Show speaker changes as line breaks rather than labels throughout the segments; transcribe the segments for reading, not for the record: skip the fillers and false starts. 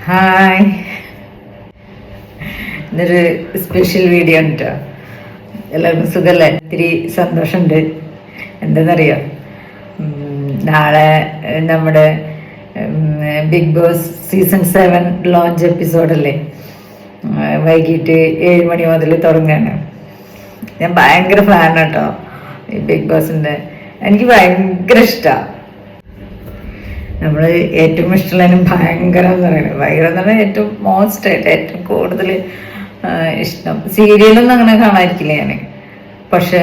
Hi, ഇതൊരു special video ആണ് കേട്ടോ. എല്ലാവർക്കും സുഖമല്ലേ? ഇത്തിരി സന്തോഷമുണ്ട്. എന്താണെന്നറിയോ, നാളെ നമ്മുടെ ബിഗ് ബോസ് സീസൺ 7 ലോഞ്ച് എപ്പിസോഡല്ലേ, വൈകിട്ട് 7 മണി മുതൽ തുടങ്ങുകയാണ്. ഞാൻ ഭയങ്കര ഫാനാണ് കേട്ടോ ഈ ബിഗ് ബോസിൻ്റെ. എനിക്ക് ഭയങ്കര ഇഷ്ടമാണ്. നമ്മൾ ഏറ്റവും ഇഷ്ടമുള്ളതിനും ഭയങ്കരം എന്ന് പറയുന്നത്, ഭയങ്കരം എന്ന് പറഞ്ഞാൽ ഏറ്റവും മോസ്റ്റ് ആയിട്ട് ഏറ്റവും കൂടുതൽ ഇഷ്ടം. സീരിയലൊന്നും അങ്ങനെ കാണാതിരിക്കില്ല ഞാൻ, പക്ഷെ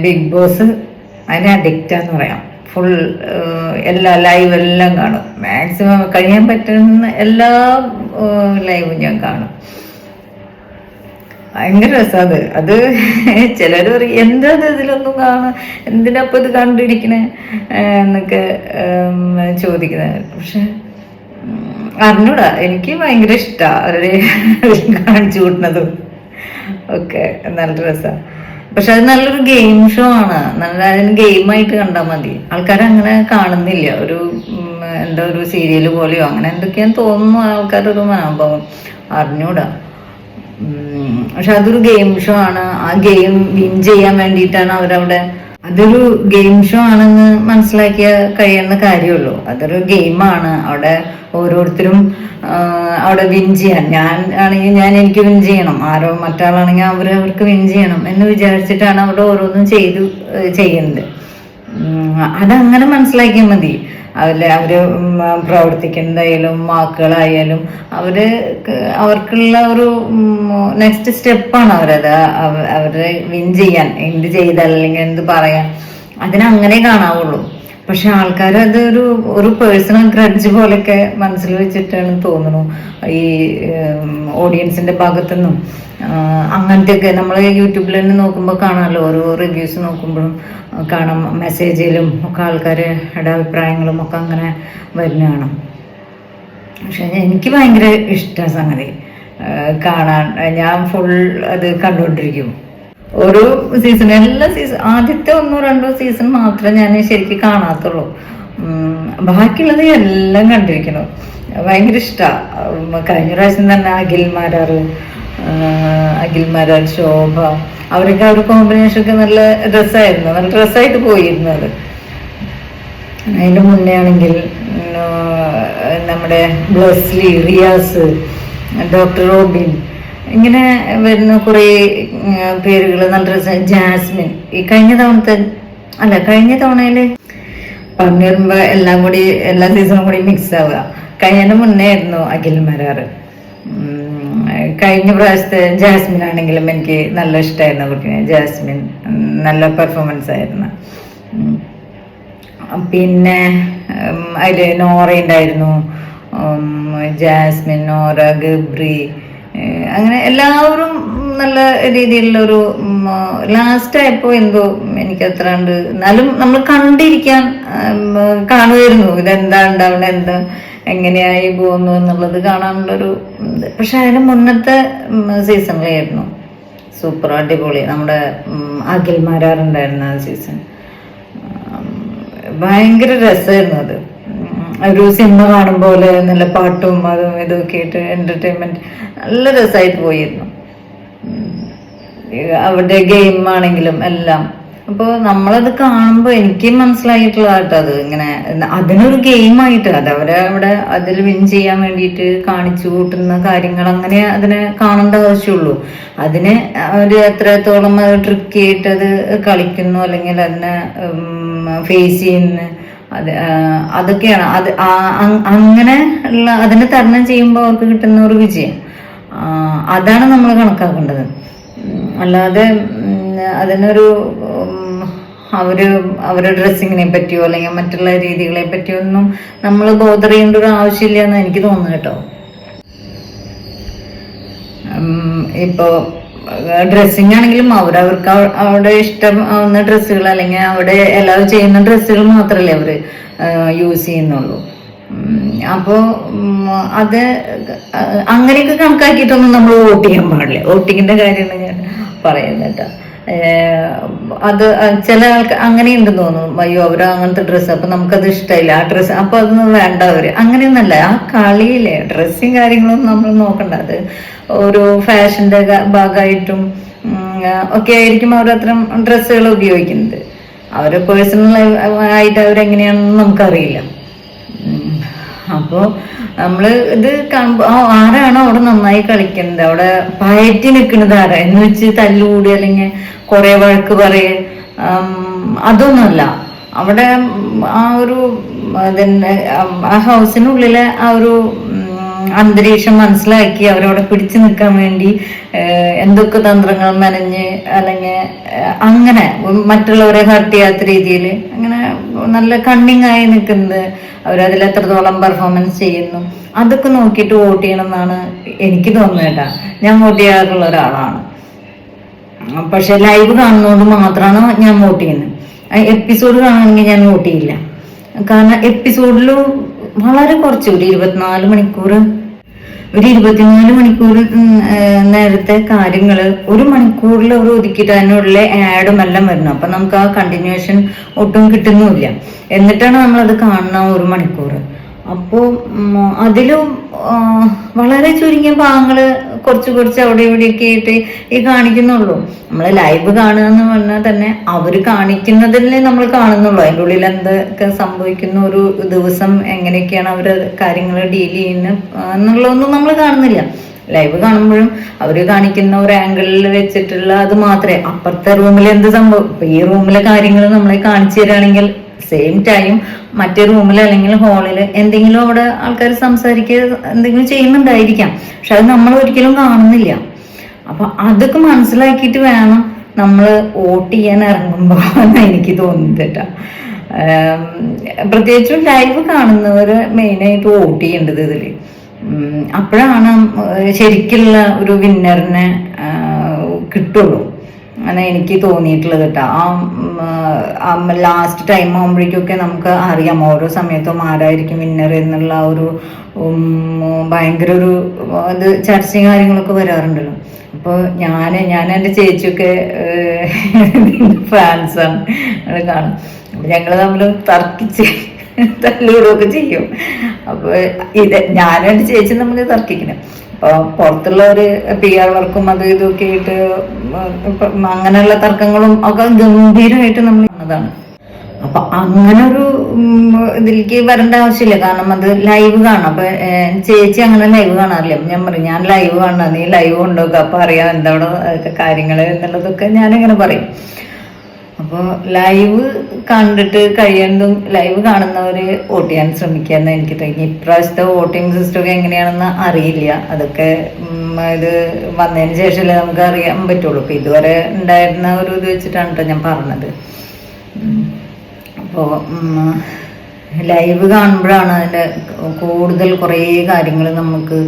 ബിഗ് ബോസ് അതിന് അഡിക്റ്റാന്ന് പറയാം. ഫുൾ എല്ലാ ലൈവ് എല്ലാം കാണും. മാക്സിമം കഴിയാൻ പറ്റുന്ന എല്ലാ ലൈവും ഞാൻ കാണും. ഭയങ്കര രസമാണ് അത്. ചിലർ പറയും എന്താ ഇതിലൊന്നും കാണാൻ, എന്തിനപ്പം ഇത് കണ്ടിരിക്കണേ എന്നൊക്കെ ചോദിക്കുന്നത്. പക്ഷെ അറിഞ്ഞൂടാ, എനിക്ക് ഭയങ്കര ഇഷ്ടമാണ് അവരുടെ കാണിച്ചു കൂട്ടുന്നതും ഒക്കെ. നല്ല രസമാണ്. പക്ഷെ അത് നല്ലൊരു ഗെയിം ഷോ ആണ്. നല്ല അതിന് ഗെയിമായിട്ട് കണ്ടാൽ മതി. ആൾക്കാരങ്ങനെ കാണുന്നില്ല. ഒരു എന്താ ഒരു സീരിയൽ പോലെയോ അങ്ങനെ എന്തൊക്കെയാന്ന് തോന്നുന്നു ആൾക്കാരുടെ ഒരു മനോഭാവം. അറിഞ്ഞൂടാ. പക്ഷെ അതൊരു ഗെയിം ഷോ ആണ്. ആ ഗെയിം വിൻ ചെയ്യാൻ വേണ്ടിയിട്ടാണ് അവരവിടെ. അതൊരു ഗെയിം ഷോ ആണെന്ന് മനസ്സിലാക്കിയ കഴിയുന്ന കാര്യമുള്ളൂ. അതൊരു ഗെയിമാണ്. അവിടെ ഓരോരുത്തരും അവിടെ വിൻ ചെയ്യാൻ, ഞാൻ ആണെങ്കിൽ എനിക്ക് വിൻ ചെയ്യണം, ആരോ മറ്റാളാണെങ്കിൽ അവർക്ക് വിൻ ചെയ്യണം എന്ന് വിചാരിച്ചിട്ടാണ് അവിടെ ഓരോന്നും ചെയ്യുന്നത്. അതങ്ങനെ മനസ്സിലാക്കിയാൽ മതി. അവര് പ്രവർത്തിക്കുന്നതായാലും വാക്കുകളായാലും അവർക്കുള്ള ഒരു നെക്സ്റ്റ് സ്റ്റെപ്പാണ് അവരത്. അവരെ വിൻ ചെയ്യാൻ എന്ത് ചെയ്താൽ അല്ലെങ്കിൽ എന്ത് പറയാൻ, അതിനങ്ങനെ കാണാവുള്ളൂ. പക്ഷെ ആൾക്കാർ അത് ഒരു പേഴ്സണൽ ഗ്രഡ്ജ് പോലെയൊക്കെ മനസ്സിൽ വെച്ചിട്ടാണ് തോന്നുന്നു ഈ ഓഡിയൻസിന്റെ ഭാഗത്തുനിന്നും. അങ്ങനത്തെയൊക്കെ നമ്മൾ യൂട്യൂബിൽ തന്നെ നോക്കുമ്പോൾ കാണാമല്ലോ, ഓരോ റിവ്യൂസ് നോക്കുമ്പോഴും കാണാം, മെസ്സേജിലും ഒക്കെ ആൾക്കാരുടെ അഭിപ്രായങ്ങളും ഒക്കെ അങ്ങനെ വരുന്നതാണ്. പക്ഷെ എനിക്ക് ഭയങ്കര ഇഷ്ടമാണ് സംഗതി കാണാൻ. ഞാൻ ഫുൾ അത് കണ്ടുകൊണ്ടിരിക്കും. ഓരോ സീസൺ, എല്ലാ സീസൺ, ആദ്യത്തെ 1-2 സീസൺ മാത്രമേ ഞാൻ ശരിക്കും കാണാത്തുള്ളൂ. ബാക്കിയുള്ളത് എല്ലാം കണ്ടിരിക്കണം. ഭയങ്കര ഇഷ്ടമാണ്. കഴിഞ്ഞ പ്രാവശ്യം തന്നെ അഖിൽ മാരാർ, ശോഭ, അവരൊക്കെ ആ ഒരു കോമ്പിനേഷൻ ഒക്കെ നല്ല രസമായിരുന്നു. നല്ല രസമായിട്ട് പോയിരുന്നു അത്. അതിൻ്റെ മുന്നേ ആണെങ്കിൽ നമ്മുടെ ബ്ലസ്ലി, റിയാസ്, ഡോക്ടർ റോബിൻ, ഇങ്ങനെ വരുന്ന കുറേ പേരുകൾ നല്ല രസം. ജാസ്മിൻ, ഈ കഴിഞ്ഞ തവണയിൽ പറഞ്ഞു വരുമ്പോൾ എല്ലാം കൂടി എല്ലാ സീസണും കൂടി മിക്സ് ആവുക. കഴിഞ്ഞതിന് മുന്നേ ആയിരുന്നു അഖിൽ മാരാർ. കഴിഞ്ഞ പ്രാവശ്യത്തെ ജാസ്മിൻ ആണെങ്കിലും എനിക്ക് നല്ല ഇഷ്ടമായിരുന്നു കുട്ടീനെ. ജാസ്മിൻ നല്ല പെർഫോമൻസ് ആയിരുന്നു. പിന്നെ അതിൽ നോറ ഉണ്ടായിരുന്നു, ജാസ്മിൻ, നോറ, ഗബ്രി, അങ്ങനെ എല്ലാവരും നല്ല രീതിയിലുള്ളൊരു. ലാസ്റ്റ് ആയപ്പോൾ എന്തോ എനിക്കത്ര ഉണ്ട്, എന്നാലും നമ്മൾ കണ്ടിരിക്കാൻ കാണുമായിരുന്നു. ഇതെന്താ ഉണ്ടാവണേ, എന്താ എങ്ങനെയായി പോകുന്നു എന്നുള്ളത് കാണാനുള്ളൊരു. പക്ഷെ അതിന് മുന്നത്തെ സീസണിലായിരുന്നു സൂപ്പർ അടിപൊളി. നമ്മുടെ അഖിൽ മാരാറുണ്ടായിരുന്ന ആ സീസൺ ഭയങ്കര രസമായിരുന്നു. അത് ഒരു സിനിമ കാണും പോലെ നല്ല പാട്ടും അതും ഇതൊക്കെ ആയിട്ട് എന്റർടൈൻമെന്റ് നല്ല രസമായിട്ട് പോയിരുന്നു. അവരുടെ ഗെയിം ആണെങ്കിലും എല്ലാം. അപ്പോൾ നമ്മളത് കാണുമ്പോൾ എനിക്ക് മനസ്സിലായിട്ടുള്ളതായിട്ട് അത് ഇങ്ങനെ അതിനൊരു ഗെയിമായിട്ട് അത് അവിടെ അതിൽ വിൻ ചെയ്യാൻ വേണ്ടിയിട്ട് കാണിച്ചു കൂട്ടുന്ന കാര്യങ്ങൾ, അങ്ങനെ അതിനെ കാണേണ്ട ആവശ്യമുള്ളൂ. അതിനെ അവർ എത്രത്തോളം അത് ട്രിക്കി ആയിട്ട് അത് കളിക്കുന്നു അല്ലെങ്കിൽ അതിനെ ഫേസ് ചെയ്യുന്നു, അതൊക്കെയാണ് അത്. അങ്ങനെ ഉള്ള അതിനെ തരണം ചെയ്യുമ്പോൾ അവർക്ക് കിട്ടുന്ന ഒരു വിജയം, അതാണ് നമ്മൾ കണക്കാക്കേണ്ടത്. അല്ലാതെ അതിനൊരു അവരുടെ ഡ്രസ്സിങ്ങിനെ പറ്റിയോ അല്ലെങ്കിൽ മറ്റുള്ള രീതികളെ പറ്റിയോ ഒന്നും നമ്മൾ ബോധർ ചെയ്യേണ്ട ഒരു ആവശ്യമില്ല എന്ന് എനിക്ക് തോന്നുന്നു കേട്ടോ. ഇപ്പോൾ ഡ്രസ്സിങ് ആണെങ്കിലും അവർക്ക് അവിടെ ഇഷ്ടമാവുന്ന ഡ്രസ്സുകൾ അല്ലെങ്കിൽ അവിടെ എല്ലാവരും ചെയ്യുന്ന ഡ്രസ്സുകൾ മാത്രമല്ലേ അവർ യൂസ് ചെയ്യുന്നുള്ളൂ. അപ്പോൾ അത് അങ്ങനെയൊക്കെ കണക്കാക്കിയിട്ടൊന്നും നമ്മൾ വോട്ട് ചെയ്യാൻ പാടില്ല. വോട്ടിങ്ങിന്റെ കാര്യമാണ് ഞാൻ പറയുന്നത് കേട്ടോ. അത് ചില ആൾക്ക് അങ്ങനെയുണ്ടെന്ന് തോന്നുന്നു. അയ്യോ അവര് അങ്ങനത്തെ ഡ്രസ്സ് അപ്പൊ നമുക്കത് ഇഷ്ടമില്ല ആ ഡ്രസ്സ്, അപ്പൊ അതൊന്നും വേണ്ട അവര് അങ്ങനെയൊന്നല്ല. ആ കളിയിലെ ഡ്രസ്സും കാര്യങ്ങളൊന്നും നമ്മൾ നോക്കണ്ട. അത് ഓരോ ഫാഷന്റെ ഭാഗമായിട്ടും ഒക്കെ ആയിരിക്കും അവർ അത്തരം ഡ്രസ്സുകൾ ഉപയോഗിക്കുന്നത്. അവര് പേഴ്സണൽ ആയിട്ട് അവരെങ്ങനെയാണെന്ന് നമുക്കറിയില്ല. അപ്പോൾ നമ്മള് ഇത് കാണുമ്പോ ആരാണോ അവിടെ നന്നായി കളിക്കുന്നത്, അവിടെ പയറ്റി നിൽക്കുന്നത് ആരാ എന്ന് വെച്ച് തല്ലുകൂടി അല്ലെങ്കിൽ കുറെ വഴക്ക് പറയ, അതൊന്നുമല്ല. അവിടെ ആ ഒരു അതിൻ്റെ ആ ഹൗസിനുള്ളിലെ ആ ഒരു അന്തരീക്ഷം മനസ്സിലാക്കി അവരവിടെ പിടിച്ചു നിൽക്കാൻ വേണ്ടി എന്തൊക്കെ തന്ത്രങ്ങൾ മെനഞ്ഞ് അല്ലെങ്കിൽ അങ്ങനെ മറ്റുള്ളവരെ ഹർട്ട് ചെയ്യാത്ത രീതിയിൽ അങ്ങനെ നല്ല കണ്ണിങ് ആയി നിൽക്കുന്നത്, അവരതിൽ എത്രത്തോളം പെർഫോമൻസ് ചെയ്യുന്നു അതൊക്കെ നോക്കിയിട്ട് വോട്ട് ചെയ്യണം എന്നാണ് എനിക്ക് തോന്നുന്നത് കേട്ടാ. ഞാൻ വോട്ട് ചെയ്യാറുള്ള ഒരാളാണ്. പക്ഷെ ലൈവ് കാണുന്നതുകൊണ്ട് മാത്രമാണ് ഞാൻ വോട്ട് ചെയ്യുന്നത്. എപ്പിസോഡ് കാണുകയാണെങ്കിൽ ഞാൻ വോട്ട് ചെയ്യില്ല. കാരണം എപ്പിസോഡിൽ വളരെ കുറച്ച് ഒരു 24 മണിക്കൂർ, ഒരു 24 മണിക്കൂർ നേരത്തെ കാര്യങ്ങൾ 1 മണിക്കൂറിൽ അവർ ഒതുക്കിയിട്ട് അതിനുള്ള ആഡും എല്ലാം വരുന്നു. അപ്പൊ നമുക്ക് ആ കണ്ടിന്യൂഷൻ ഒട്ടും കിട്ടുന്നുമില്ല. എന്നിട്ടാണ് നമ്മളത് കാണുന്ന 1 മണിക്കൂർ. അപ്പോൾ അതിലും വളരെ ചുരുങ്ങിയ ഭാഗങ്ങള് കുറച്ച് അവിടെ ഇവിടെയൊക്കെ ആയിട്ട് ഈ കാണിക്കുന്നുള്ളൂ. നമ്മൾ ലൈവ് കാണുക എന്ന് പറഞ്ഞാൽ തന്നെ അവര് കാണിക്കുന്നതിലേ നമ്മൾ കാണുന്നുള്ളൂ. അതിൻ്റെ ഉള്ളിൽ എന്തൊക്കെ സംഭവിക്കുന്ന ഒരു ദിവസം എങ്ങനെയൊക്കെയാണ് അവർ കാര്യങ്ങൾ ഡീൽ ചെയ്യുന്നത് എന്നുള്ളതൊന്നും നമ്മൾ കാണുന്നില്ല. ലൈവ് കാണുമ്പോഴും അവര് കാണിക്കുന്ന ഒരു ആംഗിളിൽ വെച്ചിട്ടുള്ള അത് മാത്രമേ, അപ്പുറത്തെ റൂമിൽ എന്ത് സംഭവം, ഇപ്പൊ ഈ റൂമിലെ കാര്യങ്ങൾ നമ്മളെ കാണിച്ചു തരികയാണെങ്കിൽ സെയിം ടൈം മറ്റേ റൂമിൽ അല്ലെങ്കിൽ ഹാളിൽ എന്തെങ്കിലും അവിടെ ആൾക്കാർ സംസാരിക്കുക എന്തെങ്കിലും ചെയ്യുന്നുണ്ടായിരിക്കാം. പക്ഷെ അത് നമ്മൾ ഒരിക്കലും കാണുന്നില്ല. അപ്പൊ അതൊക്കെ മനസ്സിലാക്കിയിട്ട് വേണം നമ്മൾ വോട്ട് ചെയ്യാൻ ഇറങ്ങുമ്പോ എന്ന് എനിക്ക് തോന്നുന്നത് കേട്ടോ. പ്രത്യേകിച്ചും ലൈവ് കാണുന്നവര് മെയിനായിട്ട് വോട്ട് ചെയ്യേണ്ടത് ഇതില്. അപ്പോഴാണ് ശരിക്കുള്ള ഒരു വിന്നറിനെ കിട്ടുള്ളൂ എന്നാണ് എനിക്ക് തോന്നിയിട്ടുള്ളത് കേട്ടോ. ആ ലാസ്റ്റ് ടൈം ആകുമ്പോഴേക്കൊക്കെ നമുക്ക് അറിയാം ഓരോ സമയത്തും ആരായിരിക്കും വിന്നർ എന്നുള്ള ഒരു ഭയങ്കര ഒരു ഇത് ചർച്ചയും കാര്യങ്ങളൊക്കെ വരാറുണ്ടല്ലോ. അപ്പോൾ ഞാൻ എൻ്റെ ചേച്ചിയൊക്കെ ഫാൻസാണ്, ഞങ്ങൾ കാണും. അപ്പം ഞങ്ങൾ തമ്മിൽ തർക്കിച്ച് തല്ലുകൂടുകയൊക്കെ ചെയ്യും. അപ്പോൾ ഞാനും എൻ്റെ ചേച്ചി തമ്മിൽ തർക്കിക്കണം. അപ്പോൾ പുറത്തുള്ളവര് PR വർക്കും അത് ഇതൊക്കെ ആയിട്ട് അങ്ങനെയുള്ള തർക്കങ്ങളും ഒക്കെ ഗംഭീരമായിട്ട് നമ്മൾ കാണുന്നതാണ്. അപ്പൊ അങ്ങനെ ഒരു ഇതിലേക്ക് വരേണ്ട ആവശ്യമില്ല. കാരണം അത് ലൈവ് കാണാം. അപ്പൊ ചേച്ചി അങ്ങനെ ലൈവ് കാണാറില്ല. ഞാൻ പറയും ഞാൻ ലൈവ് കാണാം, നീ ലൈവ് കൊണ്ടുപോകുക, അപ്പൊ അറിയാം എന്താണ് കാര്യങ്ങൾ എന്നുള്ളതൊക്കെ ഞാനിങ്ങനെ പറയും. അപ്പോൾ ലൈവ് കണ്ടിട്ട് കഴിയുന്നതും ലൈവ് കാണുന്നവര് വോട്ട് ചെയ്യാൻ ശ്രമിക്കുക എന്ന് എനിക്ക് തോന്നി. ഇപ്രാവശ്യത്തെ വോട്ടിംഗ് സിസ്റ്റം ഒക്കെ എങ്ങനെയാണെന്ന് അറിയില്ല. അതൊക്കെ ഇത് വന്നതിന് ശേഷമല്ലേ നമുക്ക് അറിയാൻ പറ്റുള്ളൂ. ഇപ്പൊ ഇതുവരെ ഉണ്ടായിരുന്ന ഒരു ഇത് വെച്ചിട്ടാണ് കേട്ടോ ഞാൻ പറഞ്ഞത്. അപ്പോൾ ലൈവ് കാണുമ്പോഴാണ് അതിൻ്റെ കൂടുതൽ കുറേ കാര്യങ്ങൾ നമുക്ക്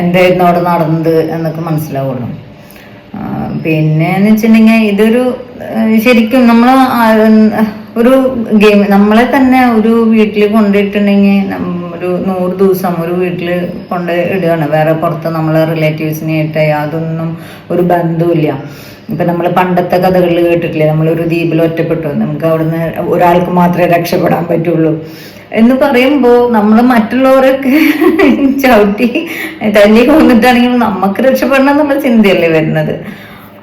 എന്തായിരുന്നു അവിടെ നടന്നത് എന്നൊക്കെ മനസ്സിലാവുള്ളൂ. പിന്നെന്ന് വെച്ചിട്ടുണ്ടെങ്കിൽ ഇതൊരു ശരിക്കും നമ്മൾ ഒരു ഗെയിം നമ്മളെ തന്നെ ഒരു വീട്ടിൽ കൊണ്ടിട്ടുണ്ടെങ്കിൽ ഒരു 100 ദിവസം ഒരു വീട്ടിൽ കൊണ്ട് ഇടുകയാണ്. വേറെ പുറത്ത് നമ്മളെ റിലേറ്റീവ്സിനായിട്ട് യാതൊന്നും ഒരു ബന്ധവുമില്ല. ഇപ്പൊ നമ്മൾ പണ്ടത്തെ കഥകളിൽ കേട്ടിട്ടില്ലേ, നമ്മളൊരു ദ്വീപിൽ ഒറ്റപ്പെട്ടു, നമുക്ക് അവിടുന്ന് ഒരാൾക്ക് മാത്രമേ രക്ഷപ്പെടാൻ പറ്റുള്ളൂ എന്ന് പറയുമ്പോൾ നമ്മൾ മറ്റുള്ളവരൊക്കെ ചവിട്ടി തല്ലി കൊന്നിട്ടാണെങ്കിൽ നമുക്ക് രക്ഷപ്പെടണം എന്നുള്ള ചിന്തയല്ലേ വരുന്നത്.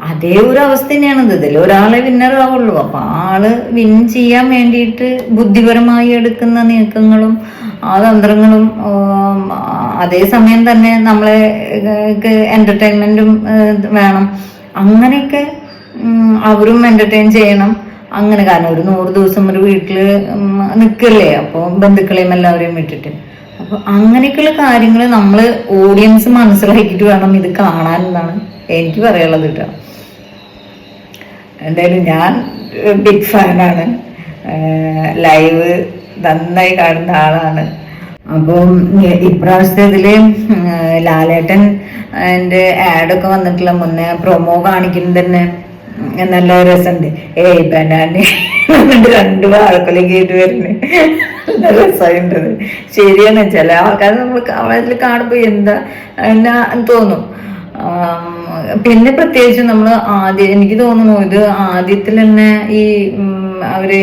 അതേ ഒരു അവസ്ഥ തന്നെയാണിത്. ഇതിൽ ഒരാളെ വിന്നറാവുള്ളൂ. അപ്പൊ ആള് വിൻ ചെയ്യാൻ വേണ്ടിയിട്ട് ബുദ്ധിപരമായി എടുക്കുന്ന നീക്കങ്ങളും ആ തന്ത്രങ്ങളും അതേസമയം തന്നെ നമ്മളെ എന്റർടൈൻമെന്റും വേണം. അങ്ങനെയൊക്കെ അവരും എന്റർടൈൻ ചെയ്യണം. അങ്ങനെ കാരണം ഒരു 100 ദിവസം ഒരു വീട്ടില് നിൽക്കല്ലേ, അപ്പോൾ ബന്ധുക്കളെയും എല്ലാവരെയും വിട്ടിട്ട്. അപ്പൊ അങ്ങനെയൊക്കെയുള്ള കാര്യങ്ങൾ നമ്മള് ഓഡിയൻസ് മനസ്സിലാക്കിയിട്ട് വേണം ഇത് കാണാൻ എന്നാണ് എനിക്ക് പറയാനുള്ളത് കേട്ടോ. എന്തായാലും ഞാൻ ബിഗ് ഫാനാണ്, ലൈവ് നന്നായി കാണുന്ന ആളാണ്. അപ്പം ഇപ്രാവശ്യത്തെ ഇതില് ലാലേട്ടൻ എൻ്റെ ആഡൊക്കെ വന്നിട്ടുള്ള മുന്നേ പ്രൊമോ കാണിക്കുന്നത് തന്നെ നല്ല രസമുണ്ട്. ബനാന 2 വാഴക്കൊലൊക്കെ ആയിട്ട് വരുന്നത് നല്ല രസമുണ്ടത്. ശരിയാണ്, ചില ആൾക്കാർ നമ്മൾ അതിൽ കാണുമ്പോൾ എന്താ എന്നാ തോന്നും. പിന്നെ പ്രത്യേകിച്ച് നമ്മൾ ആദ്യം എനിക്ക് തോന്നുന്നു ഇത് ആദ്യത്തിൽ തന്നെ ഈ അവര്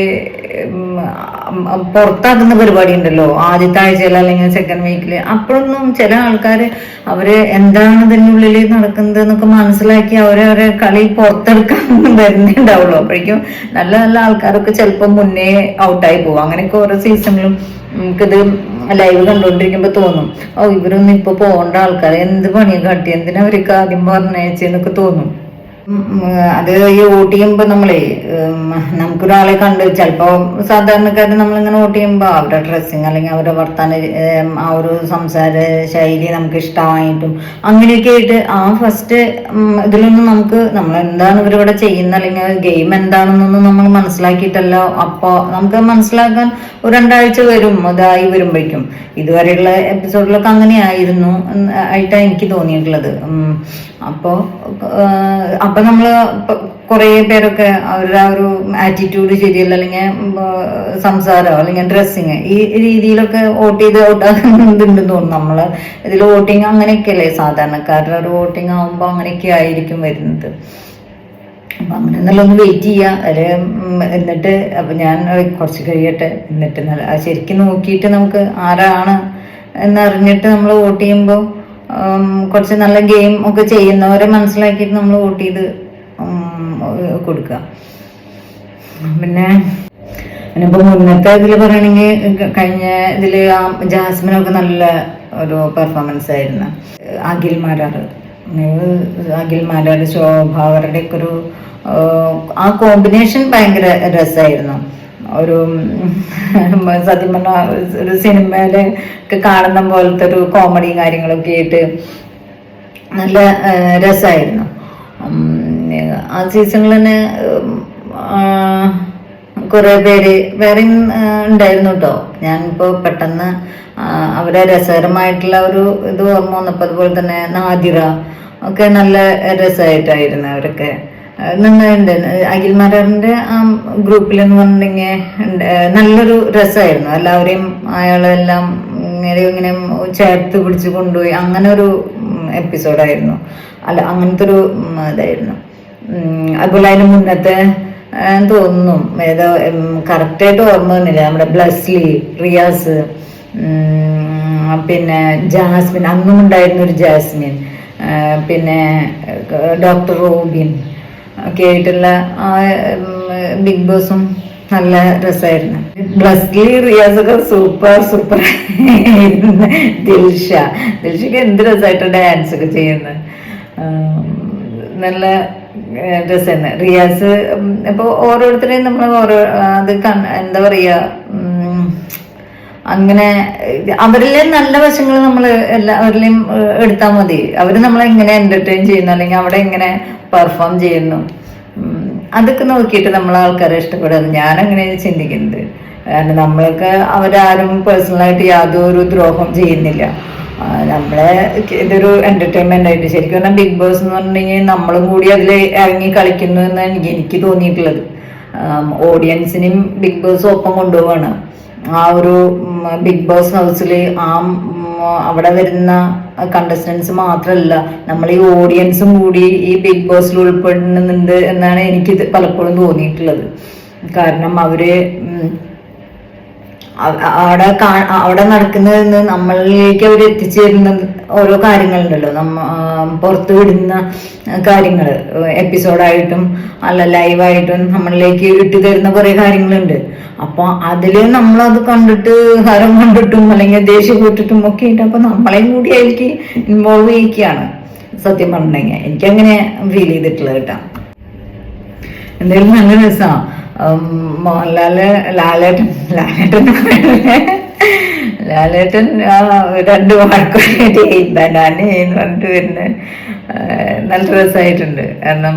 പുറത്താക്കുന്ന പരിപാടി ഉണ്ടല്ലോ ആദ്യത്തെ ആഴ്ചയിൽ അല്ലെങ്കിൽ സെക്കൻഡ് വീക്കില്. അപ്പോഴൊന്നും ചില ആൾക്കാര് അവര് എന്താണ് ഇതിനുള്ളിൽ നടക്കുന്നത് എന്നൊക്കെ മനസ്സിലാക്കി അവരെ കളി പുറത്തെടുക്കാൻ വരുന്നുണ്ടാവുള്ളൂ. അപ്പോഴേക്കും നല്ല നല്ല ആൾക്കാരൊക്കെ ചിലപ്പോൾ മുന്നേ ഔട്ടായി പോകും. അങ്ങനെയൊക്കെ ഓരോ സീസണിലും നമുക്കിത് ലൈവ് കണ്ടുകൊണ്ടിരിക്കുമ്പോ തോന്നും, ഓ ഇവരൊന്നും ഇപ്പൊ പോകേണ്ട ആൾക്കാർ, എന്ത് പണിയും കാട്ടി, എന്തിനാ അവർക്ക് ആദ്യം പറഞ്ഞേച്ചെന്നൊക്കെ തോന്നും. അത് ഈ വോട്ട് ചെയ്യുമ്പോ നമ്മളെ നമുക്കൊരാളെ കണ്ട് ചിലപ്പോ സാധാരണക്കാര് നമ്മളിങ്ങനെ വോട്ട് ചെയ്യുമ്പോ അവരുടെ ഡ്രസ്സിങ് അല്ലെങ്കിൽ അവരുടെ വർത്താന ആ ഒരു സംസാര ശൈലി നമുക്ക് ഇഷ്ടമായിട്ടും അങ്ങനെയൊക്കെ ആയിട്ട് ആ ഫസ്റ്റ് ഇതിലൊന്നും നമ്മൾ എന്താണ് ഇവരിവിടെ ചെയ്യുന്നത് അല്ലെങ്കിൽ ഗെയിം എന്താണെന്നൊന്നും നമ്മൾ മനസ്സിലാക്കിയിട്ടല്ല. അപ്പൊ നമുക്ക് മനസ്സിലാക്കാൻ ഒരു 2 ആഴ്ച വരും അതായി വരുമ്പോഴേക്കും. ഇതുവരെയുള്ള എപ്പിസോഡിലൊക്കെ അങ്ങനെയായിരുന്നു ആയിട്ടാണ് എനിക്ക് തോന്നിയിട്ടുള്ളത്. അപ്പൊ നമ്മള് കുറെ പേരൊക്കെ അവരുടെ ആ ഒരു ആറ്റിറ്റ്യൂഡ് ശരിയല്ല അല്ലെങ്കിൽ സംസാരം അല്ലെങ്കിൽ ഡ്രസ്സിങ് ഈ രീതിയിലൊക്കെ വോട്ട് ചെയ്ത് ഔട്ടാകുന്നുണ്ടെന്ന് തോന്നുന്നു. നമ്മള് ഇതിൽ വോട്ടിങ് അങ്ങനെയൊക്കെയല്ലേ സാധാരണക്കാരുടെ ഒരു വോട്ടിങ് ആവുമ്പോ അങ്ങനെയൊക്കെ ആയിരിക്കും വരുന്നത്. അപ്പൊ അങ്ങനെ നല്ല ഒന്ന് വെയിറ്റ് ചെയ്യുക. എന്നിട്ട് അപ്പൊ ഞാൻ കുറച്ച് കഴിയട്ടെ, എന്നിട്ട് ശരിക്കും നോക്കിയിട്ട് നമുക്ക് ആരാണ് എന്നറിഞ്ഞിട്ട് നമ്മൾ വോട്ട് ചെയ്യുമ്പോൾ കുറച്ച് നല്ല ഗെയിം ഒക്കെ ചെയ്യുന്നവരെ മനസ്സിലാക്കിയിട്ട് നമ്മൾ വോട്ട് ചെയ്ത് കൊടുക്കുക. പിന്നെ ഇനിയിപ്പോ മുന്നത്തെ ഇതില് പറയണെങ്കിൽ കഴിഞ്ഞ ഇതില് ജാസ്മിനൊക്കെ നല്ല ഒരു പെർഫോമൻസ് ആയിരുന്നു. അഖിൽ മാരാർ ശോഭ അവരുടെ ഒക്കെ ഒരു ആ കോമ്പിനേഷൻ ഭയങ്കര രസമായിരുന്നു. ഒരു സത്യം പറഞ്ഞ ഒരു സിനിമയില് ഒക്കെ കാണുന്ന പോലത്തെ ഒരു കോമഡി കാര്യങ്ങളൊക്കെ ആയിട്ട് നല്ല രസമായിരുന്നു. ആ സീസണിൽ തന്നെ കുറെ പേര് വേറെ ഉണ്ടായിരുന്നു കേട്ടോ. ഞാനിപ്പോ പെട്ടെന്ന് അവരെ രസകരമായിട്ടുള്ള ഒരു ഇത് ഓർമ്മ വന്നപ്പോ അതുപോലെ തന്നെ നാദിറ ഒക്കെ നല്ല രസമായിട്ടായിരുന്നു അവരൊക്കെ നന്നായിട്ടുണ്ട്. അഖിൽ മാരാറിന്റെ ആ ഗ്രൂപ്പിൽ എന്ന് പറഞ്ഞിട്ടുണ്ടെങ്കിൽ നല്ലൊരു രസമായിരുന്നു. എല്ലാവരെയും അയാളെല്ലാം ഇങ്ങനെ ചേർത്ത് പിടിച്ച് കൊണ്ടുപോയി അങ്ങനെ ഒരു എപ്പിസോഡായിരുന്നു. അല്ല അങ്ങനത്തെ ഒരു ഇതായിരുന്നു. അതുപോലെ അതിന് മുന്നത്തെ തോന്നുന്നു ഏതോ കറക്റ്റായിട്ട് ഓർമ്മ വന്നില്ല, നമ്മുടെ ബ്ലസ്ലി, റിയാസ്, പിന്നെ ജാസ്മിൻ, അന്നും ഉണ്ടായിരുന്ന ഒരു ജാസ്മിൻ, പിന്നെ ഡോക്ടർ റോബിൻ ഒക്കെ ആയിട്ടുള്ള ബിഗ് ബോസും നല്ല രസമായിരുന്നു. ബ്ലസ്ലി, റിയാസ് ഒക്കെ സൂപ്പർ ദിൽഷയ്ക്ക് എന്ത് രസമായിട്ട് ഡാൻസ് ഒക്കെ ചെയ്യുന്നത്, നല്ല രസമാണ്. റിയാസ് ഇപ്പൊ ഓരോരുത്തരെയും നമ്മൾ അത് എന്താ പറയാ അങ്ങനെ അവരിലെ നല്ല വശങ്ങൾ നമ്മൾ എല്ലാവരിലെയും എടുത്താൽ മതി. അവര് നമ്മളെ എങ്ങനെ എന്റർടൈൻ ചെയ്യുന്നു അല്ലെങ്കിൽ അവിടെ എങ്ങനെ പെർഫോം ചെയ്യുന്നു അതൊക്കെ നോക്കിയിട്ട് നമ്മളെ ആൾക്കാരെ ഇഷ്ടപ്പെടാതെ ഞാൻ അങ്ങനെ ചിന്തിക്കുന്നത്. കാരണം നമ്മൾക്ക് അവരാരും പേഴ്സണലായിട്ട് യാതൊരു ദ്രോഹം ചെയ്യുന്നില്ല. നമ്മളെ ഇതൊരു എന്റർടൈൻമെന്റ് ആയിട്ട് ശരിക്കും പറഞ്ഞാൽ ബിഗ് ബോസ് എന്ന് പറഞ്ഞിട്ടുണ്ടെങ്കിൽ നമ്മളും കൂടി അതിൽ ഇറങ്ങി കളിക്കുന്നു എന്നാണ് എനിക്ക് തോന്നിയിട്ടുള്ളത്. ഓഡിയൻസിനെയും ബിഗ് ബോസ് ഒപ്പം കൊണ്ടുപോവാണ്. ആ ഒരു ബിഗ് ബോസ് ഹൗസിൽ അവിടെ വരുന്ന കണ്ടസ്റ്റൻസ് മാത്രമല്ല, നമ്മൾ ഈ ഓഡിയൻസും കൂടി ഈ ബിഗ് ബോസിൽ ഉൾപ്പെടുന്നുണ്ട് എന്നാണ് എനിക്ക് പലപ്പോഴും തോന്നിയിട്ടുള്ളത്. കാരണം അവര് അവിടെ നടക്കുന്നതെന്ന് നമ്മളിലേക്ക് അവർ എത്തിച്ചേരുന്ന ഓരോ കാര്യങ്ങളുണ്ടല്ലോ, പുറത്തു വിടുന്ന കാര്യങ്ങൾ എപ്പിസോഡായിട്ടും അല്ല ലൈവായിട്ടും നമ്മളിലേക്ക് ഇട്ടു തരുന്ന കുറെ കാര്യങ്ങളുണ്ട്. അപ്പൊ അതില് നമ്മളത് കണ്ടിട്ട് ഹരം കണ്ടിട്ടും അല്ലെങ്കിൽ ദേഷ്യപ്പെട്ടിട്ടും ഒക്കെ ഉണ്ട്. അപ്പൊ നമ്മളെയും കൂടി അതിലേക്ക് ഇൻവോൾവ് ചെയ്യിക്കുകയാണ് സത്യം പറഞ്ഞെങ്കിൽ. എനിക്കങ്ങനെ ഫീൽ ചെയ്തിട്ടുള്ളത് കേട്ടോ. എന്തായാലും നല്ല രസമാണ്. മോഹൻലാല് ലാലേട്ടൻ 2 വാർക്കൊക്കെ എന്ന് പറഞ്ഞിട്ട് വരുന്നത് നല്ല രസമായിട്ടുണ്ട്. കാരണം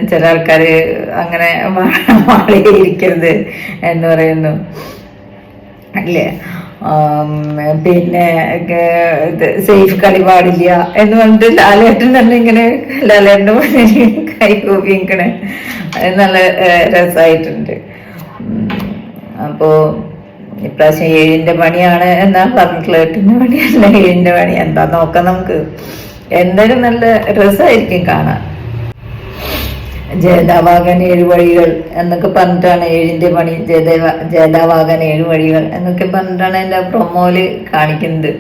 ചില ആൾക്കാര് അങ്ങനെ മാളിയിരിക്കരുത് എന്ന് പറയുന്നു അല്ലേ. പിന്നെ സേഫ് കളി പാടില്ല എന്ന് പറഞ്ഞിട്ട് ലാലേട്ടൻ തന്നെ ഇങ്ങനെ ലാലേട്ടൻ്റെ കൈ കൂപ്പിക്കണേ നല്ല രസമായിട്ടുണ്ട്. അപ്പോ ഇപ്രാവശ്യം 7ന്റെ പണിയാണ് എന്നാ പറഞ്ഞിട്ടുള്ളത്. 8ന്റെ പണിയല്ല, 7ന്റെ പണി എന്താ നോക്കാം നമുക്ക്. എന്തായാലും നല്ല രസമായിരിക്കും കാണാൻ. ജേതാവാകാൻ 7 വഴികൾ എന്നൊക്കെ പറഞ്ഞിട്ടാണ് 7ന്റെ പണി, ജേതാവാകാൻ 7 വഴികൾ എന്നൊക്കെ പറഞ്ഞിട്ടാണ് എൻ്റെ പ്രൊമോയില് കാണിക്കുന്നത്.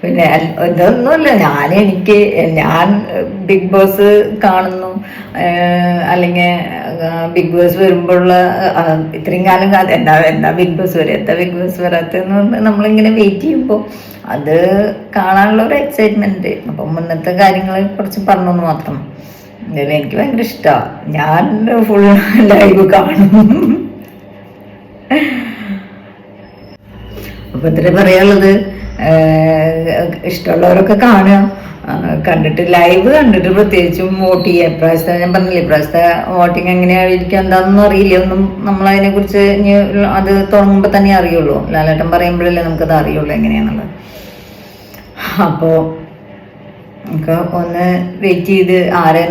പിന്നെ ഇതൊന്നുമല്ല, ഞാൻ ബിഗ് ബോസ് കാണുന്നു, അല്ലെങ്കിൽ ബിഗ് ബോസ് വരുമ്പോഴുള്ള ഇത്രയും കാലം എന്താ ബിഗ് ബോസ് വരെ, എന്താ ബിഗ് ബോസ് വരാത്തെന്ന് നമ്മളിങ്ങനെ വെയിറ്റ് ചെയ്യുമ്പോൾ അത് കാണാനുള്ള ഒരു എക്സൈറ്റ്മെന്റ്. അപ്പം മുന്നത്തെ കാര്യങ്ങൾ കുറച്ച് പറഞ്ഞെന്ന് മാത്രം. എനിക്ക് ഭയങ്കര ഇഷ്ടമാണ്, ഞാൻ ഫുൾ ലൈവ് കാണും. അപ്പൊ ഇത്ര പറയാനുള്ളത്, ഇഷ്ടമുള്ളവരൊക്കെ കാണുക, കണ്ടിട്ട് ലൈവ് കണ്ടിട്ട് പ്രത്യേകിച്ചും വോട്ട് ചെയ്യുക. ഇപ്രാവശ്യത്തെ ഞാൻ പറഞ്ഞില്ലേ, ഇപ്രാവശ്യത്തെ വോട്ടിങ് എങ്ങനെയായിരിക്കും എന്താണെന്നൊന്നും അറിയില്ല, ഒന്നും നമ്മളതിനെ കുറിച്ച് അത് തുടങ്ങുമ്പോൾ തന്നെ അറിയുള്ളൂ. ലാലേട്ടൻ പറയുമ്പോഴല്ലേ നമുക്കത് അറിയുള്ളൂ എങ്ങനെയാണുള്ളത്. അപ്പോൾ നമുക്ക് ഒന്ന് വെയിറ്റ് ചെയ്ത്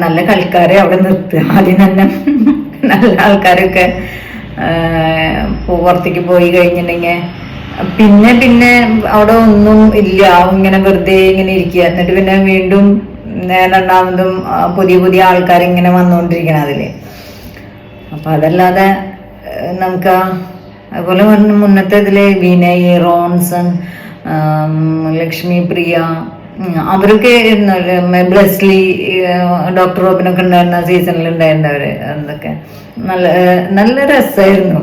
നല്ല കളിക്കാരെ അവിടെ നിർത്തുക. ആദ്യം തന്നെ നല്ല ആൾക്കാരൊക്കെ പുറത്തേക്ക് പോയി കഴിഞ്ഞിട്ടുണ്ടെങ്കിൽ പിന്നെ അവിടെ ഒന്നും ഇല്ല, ഇങ്ങനെ വെറുതെ ഇങ്ങനെ ഇരിക്കുക. എന്നിട്ട് പിന്നെ വീണ്ടും രണ്ടാമതും പുതിയ ആൾക്കാർ ഇങ്ങനെ വന്നുകൊണ്ടിരിക്കണം അതില്. അപ്പൊ അതല്ലാതെ നമുക്ക് അതുപോലെ മുന്നത്തെ ഇതില് വിനയ്, റോൺസൺ, ലക്ഷ്മി പ്രിയ, അവരൊക്കെ ബ്ലെസ്ലി, ഡോക്ടർ റോബിനൊക്കെ ഉണ്ടായിരുന്ന സീസണിൽ ഉണ്ടായിരുന്നവര്, എന്തൊക്കെ നല്ല രസമായിരുന്നു.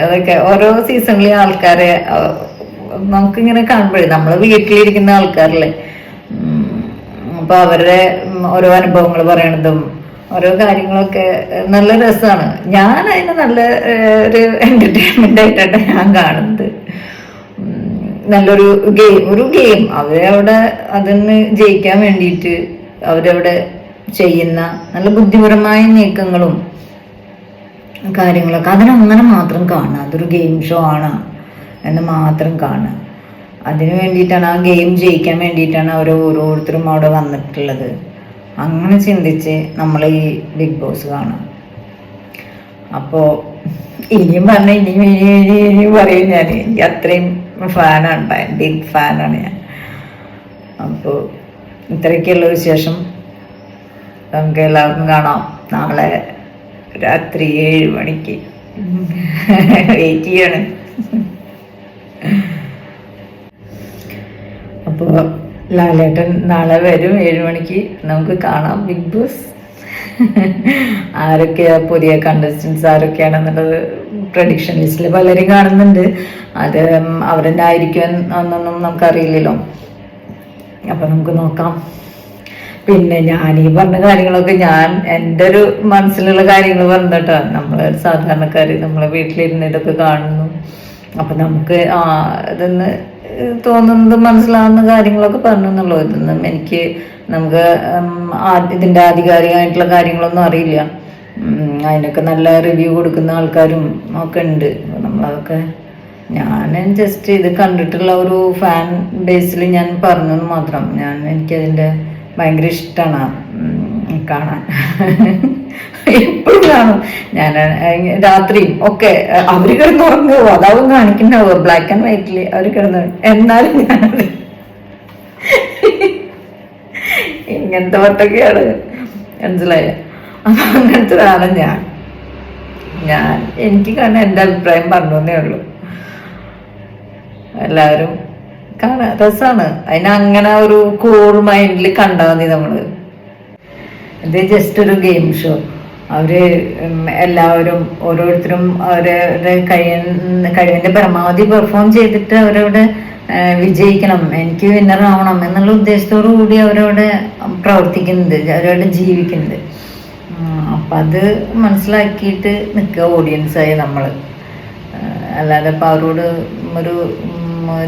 അതൊക്കെ ഓരോ സീസണിലെ ആൾക്കാരെ നമുക്കിങ്ങനെ കാണുമ്പോഴേ, നമ്മള് വീട്ടിലിരിക്കുന്ന ആൾക്കാരല്ലേ, അപ്പൊ അവരുടെ ഓരോ അനുഭവങ്ങൾ പറയണതും ഓരോ കാര്യങ്ങളൊക്കെ നല്ല രസമാണ്. ഞാൻ അതിന് നല്ല ഒരു എന്റർടൈൻമെന്റ് ആയിട്ടാണ് ഞാൻ കാണുന്നത്. നല്ലൊരു ഗെയിം അവരവിടെ അതിന് ജയിക്കാൻ വേണ്ടിയിട്ട് അവരവിടെ ചെയ്യുന്ന നല്ല ബുദ്ധിപരമായ നീക്കങ്ങളും കാര്യങ്ങളൊക്കെ അതിനങ്ങനെ മാത്രം കാണുക. അതൊരു ഗെയിം ഷോ ആണ് എന്ന് മാത്രം കാണുക. അതിനു വേണ്ടിയിട്ടാണ്, ആ ഗെയിം ജയിക്കാൻ വേണ്ടിയിട്ടാണ് ഓരോരുത്തരും അവിടെ വന്നിട്ടുള്ളത്. അങ്ങനെ ചിന്തിച്ച് നമ്മൾ ഈ ബിഗ് ബോസ് കാണാം. അപ്പോൾ ഇനിയും പറഞ്ഞ ഇനിയും പറയും ഞാൻ. എനിക്ക് അത്രയും ഫാനാണ്, ബിഗ് ഫാനാണ് ഞാൻ. അപ്പോൾ ഇത്രയൊക്കെയുള്ള വിശേഷം. നമുക്ക് എല്ലാവർക്കും കാണാം നാളെ രാത്രി 7 മണിക്ക്. വെയിറ്റ് ചെയ്യാണ്. അപ്പോൾ ലാലേട്ടൻ നാളെ വരും 7 മണിക്ക്. നമുക്ക് കാണാം ബിഗ് ബോസ്. ആരൊക്കെയാ പുതിയ കണ്ടസ്റ്റൻസ് ആരൊക്കെയാണെന്നുള്ളത് പ്രഡിക്ഷൻ ലിസ്റ്റിൽ പലരും കാണുന്നുണ്ട്. അത് അവരെന്നെ ആയിരിക്കും എന്നൊന്നും നമുക്കറിയില്ലല്ലോ. അപ്പൊ നമുക്ക് നോക്കാം. പിന്നെ ഞാൻ ഈ പറഞ്ഞ കാര്യങ്ങളൊക്കെ ഞാൻ എൻ്റെ ഒരു മനസ്സിലുള്ള കാര്യങ്ങൾ പറഞ്ഞിട്ടോ. നമ്മള് സാധാരണക്കാര് നമ്മളെ വീട്ടിലിരുന്ന് ഇതൊക്കെ കാണുന്നു. അപ്പൊ നമുക്ക് ഇതെന്ന് തോന്നുന്നത് മനസ്സിലാവുന്ന കാര്യങ്ങളൊക്കെ പറഞ്ഞു എന്നുള്ളൂ. ഇതൊന്നും നമുക്ക് ഇതിന്റെ ആധികാരികമായിട്ടുള്ള കാര്യങ്ങളൊന്നും അറിയില്ല. അതിനൊക്കെ നല്ല റിവ്യൂ കൊടുക്കുന്ന ആൾക്കാരും ഒക്കെ ഉണ്ട്. നമ്മളതൊക്കെ ഞാൻ ജസ്റ്റ് ഇത് കണ്ടിട്ടുള്ള ഒരു ഫാൻ ബേസിൽ ഞാൻ പറഞ്ഞെന്ന് മാത്രം. എനിക്കതിൻ്റെ ഭയങ്കര ഇഷ്ടമാണ് കാണാൻ. എപ്പോഴും കാണും ഞാൻ, രാത്രിയും ഒക്കെ. അവര് കിടന്നുറങ്ങുമോ അതാവും കാണിക്കുന്നുണ്ടാവുക ബ്ലാക്ക് ആൻഡ് വൈറ്റില് അവർ കിടന്നു. എന്നാലും ഞാനത് ഇങ്ങനത്തെ വട്ടൊക്കെയാണ്, മനസ്സിലായ. അപ്പൊ അങ്ങനത്തെ ഒരാളാണ് ഞാൻ എനിക്ക് കാണാൻ എൻ്റെ അഭിപ്രായം പറഞ്ഞേ ഉള്ളൂ. എല്ലാവരും കാണാൻ രസമാണ്. അതിനങ്ങനെ ഒരു കൂൾ മൈൻഡിൽ കണ്ടാൽ മതി നമ്മള്. ഇത് ജസ്റ്റ് ഒരു ഗെയിം ഷോ. അവര് എല്ലാവരും ഓരോരുത്തരും അവരുടെ കഴിവിന്റെ പരമാവധി പെർഫോം ചെയ്തിട്ട് അവരവിടെ വിജയിക്കണം, എനിക്ക് വിന്നറാവണം എന്നുള്ള ഉദ്ദേശത്തോടു കൂടി അവരവിടെ പ്രവർത്തിക്കുന്നത്, അവരവിടെ ജീവിക്കുന്നത്. അപ്പം അത് മനസ്സിലാക്കിയിട്ട് നിൽക്കുക ഓഡിയൻസായി നമ്മൾ. അല്ലാതെ ഇപ്പം അവരോട് ഒരു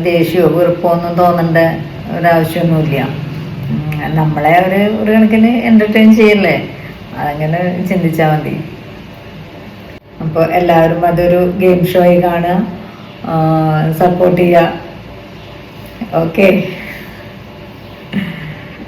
ദേഷ്യമോ വെറുപ്പോ ഒന്നും തോന്നേണ്ട ഒരാവശ്യമൊന്നുമില്ല. നമ്മളെ ഒരു കണക്കിന് എൻ്റർടൈൻ ചെയ്യല്ലേ, അതങ്ങനെ ചിന്തിച്ചാൽ മതി. അപ്പോൾ എല്ലാവരും അതൊരു ഗെയിം ഷോ ആയി കാണുക, സപ്പോർട്ട് ചെയ്യുക. ഓക്കെ.